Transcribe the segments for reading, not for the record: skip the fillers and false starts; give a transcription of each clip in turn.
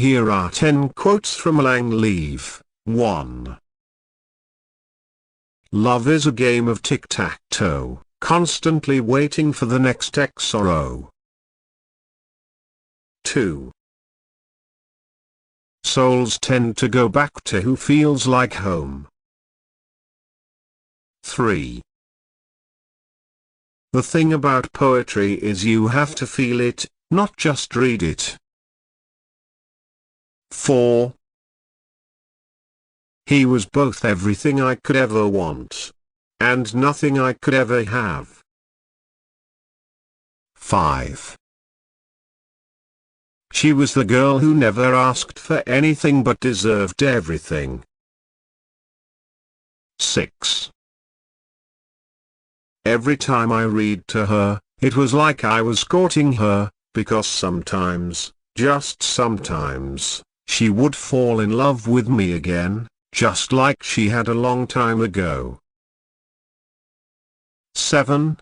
Here are 10 quotes from Leav. 1. Love is a game of tic-tac-toe, constantly waiting for the next X or O. 2. Souls tend to go back to who feels like home. 3. The thing about poetry is you have to feel it, not just read it. 4. He was both everything I could ever want, and nothing I could ever have. 5. She was the girl who never asked for anything but deserved everything. 6. Every time I read to her, it was like I was courting her, because sometimes, just sometimes, she would fall in love with me again, just like she had a long time ago. 7.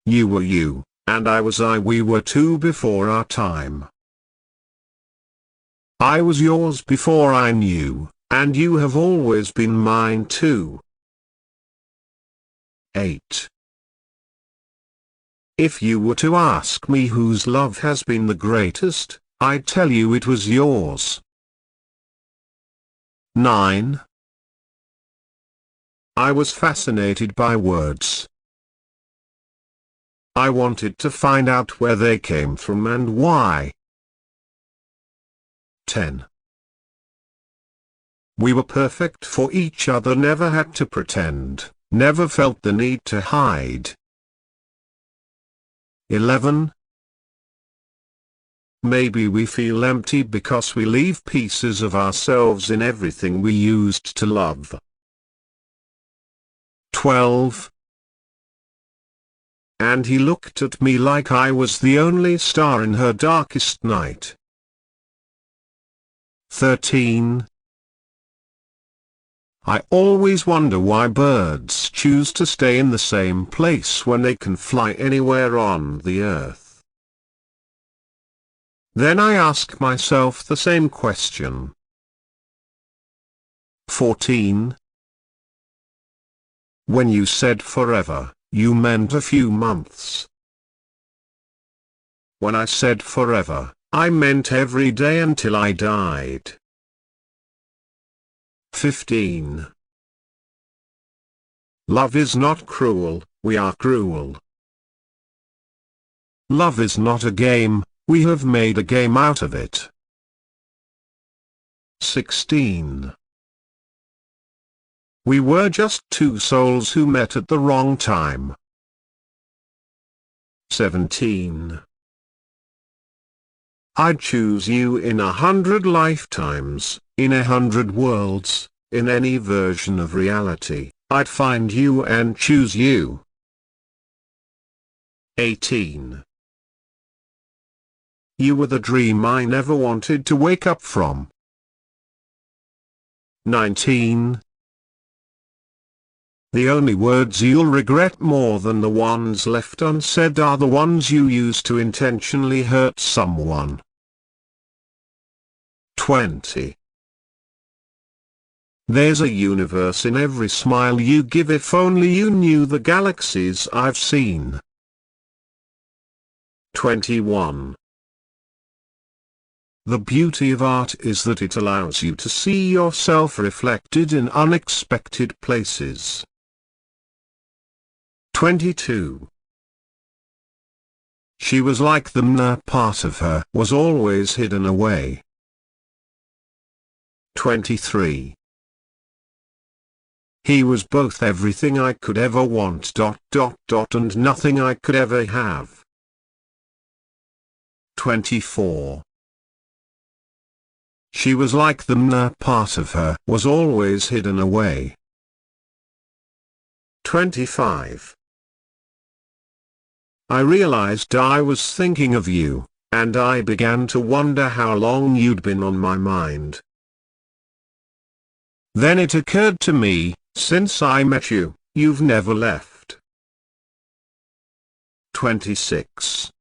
You were you, and I was I. We were two before our time. I was yours before I knew, and you have always been mine too. 8. If you were to ask me whose love has been the greatest, I'd tell you it was yours. 9. I was fascinated by words. I wanted to find out where they came from and why. 10. We were perfect for each other, never had to pretend, never felt the need to hide. 11. Maybe we feel empty because we leave pieces of ourselves in everything we used to love. 12. And he looked at me like I was the only star in her darkest night. 13. I always wonder why birds choose to stay in the same place when they can fly anywhere on the earth. Then I ask myself the same question. 14. When you said forever, you meant a few months. When I said forever, I meant every day until I died. 15. Love is not cruel, we are cruel. Love is not a game, we have made a game out of it. 16. We were just two souls who met at the wrong time. 17. I'd choose you in 100 lifetimes, in 100 worlds, in any version of reality, I'd find you and choose you. 18. You were the dream I never wanted to wake up from. 19. The only words you'll regret more than the ones left unsaid are the ones you used to intentionally hurt someone. 20. There's a universe in every smile you give. If only you knew the galaxies I've seen. 21. The beauty of art is that it allows you to see yourself reflected in unexpected places. 22. She was like the inner part of her was always hidden away. 23. He was both everything I could ever want ... and nothing I could ever have. 24. She was like the inner part of her was always hidden away. 25. I realized I was thinking of you, and I began to wonder how long you'd been on my mind. Then it occurred to me, since I met you, you've never left. 26.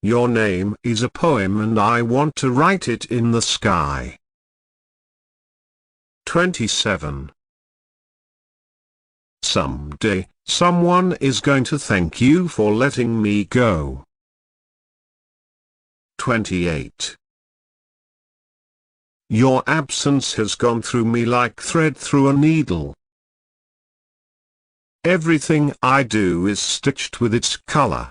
Your name is a poem and I want to write it in the sky. 27. Someday, someone is going to thank you for letting me go. 28. Your absence has gone through me like thread through a needle. Everything I do is stitched with its color.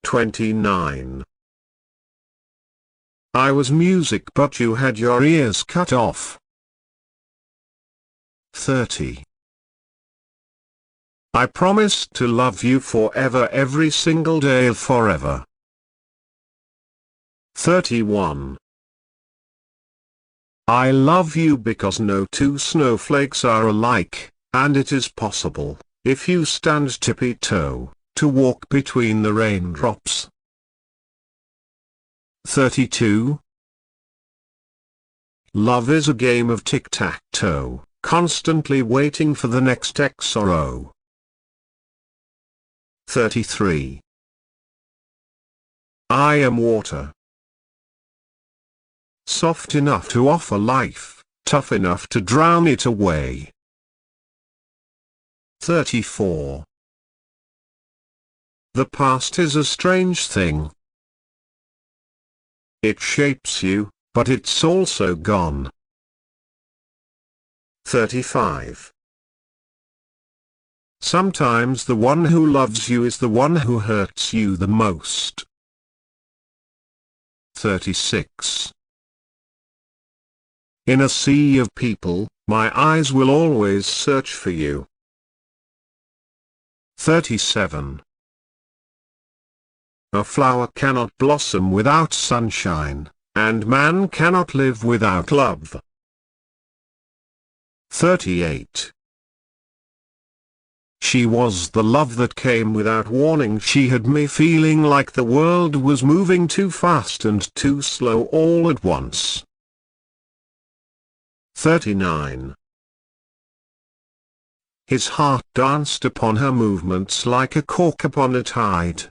29. I was music but you had your ears cut off. 30. I promised to love you forever every single day of forever. 31. I love you because no two snowflakes are alike, and it is possible, if you stand tippy-toe, to walk between the raindrops. 32. Love is a game of tic-tac-toe, constantly waiting for the next X or O. 33. I am water. Soft enough to offer life, tough enough to drown it away. 34. The past is a strange thing. It shapes you, but it's also gone. 35. Sometimes the one who loves you is the one who hurts you the most. 36. In a sea of people, my eyes will always search for you. 37. A flower cannot blossom without sunshine, and man cannot live without love. 38. She was the love that came without warning. She had me feeling like the world was moving too fast and too slow all at once. 39. His heart danced upon her movements like a cork upon a tide.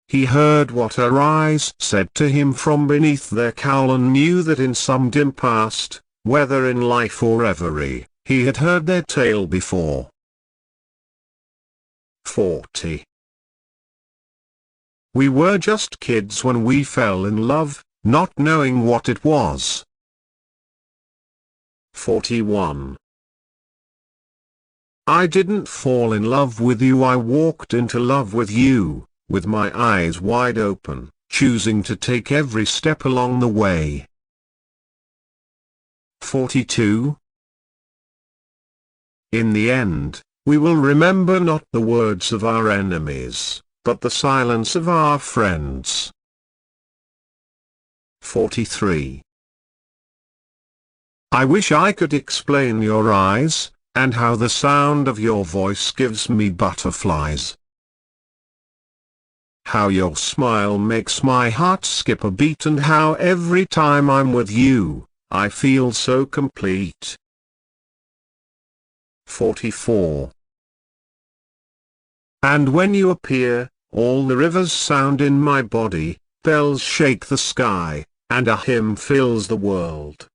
He heard what her eyes said to him from beneath their cowl and knew that in some dim past, whether in life or reverie, he had heard their tale before. 40. We were just kids when we fell in love, not knowing what it was. 41. I didn't fall in love with you, I walked into love with you, with my eyes wide open, choosing to take every step along the way. 42. In the end, we will remember not the words of our enemies, but the silence of our friends. 43. I wish I could explain your eyes, and how the sound of your voice gives me butterflies. How your smile makes my heart skip a beat, and how every time I'm with you, I feel so complete. 44. And when you appear, all the rivers sound in my body, bells shake the sky, and a hymn fills the world.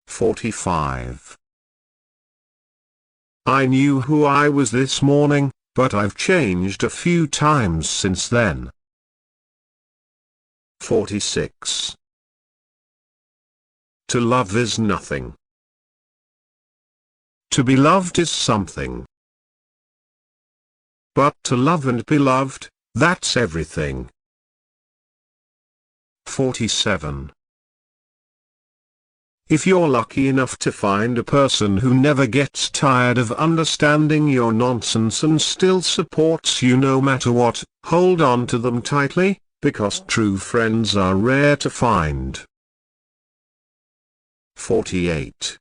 45. I knew who I was this morning, but I've changed a few times since then. 46. To love is nothing. To be loved is something. But to love and be loved, that's everything. 47. If you're lucky enough to find a person who never gets tired of understanding your nonsense and still supports you no matter what, hold on to them tightly, because true friends are rare to find. 48.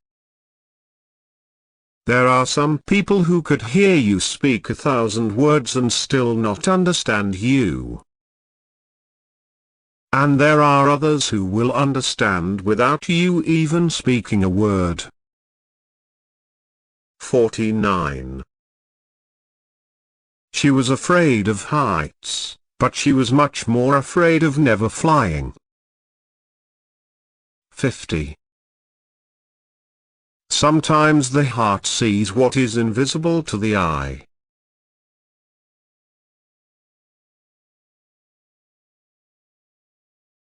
There are some people who could hear you speak 1,000 words and still not understand you. And there are others who will understand without you even speaking a word. 49. She was afraid of heights, but she was much more afraid of never flying. 50. Sometimes the heart sees what is invisible to the eye.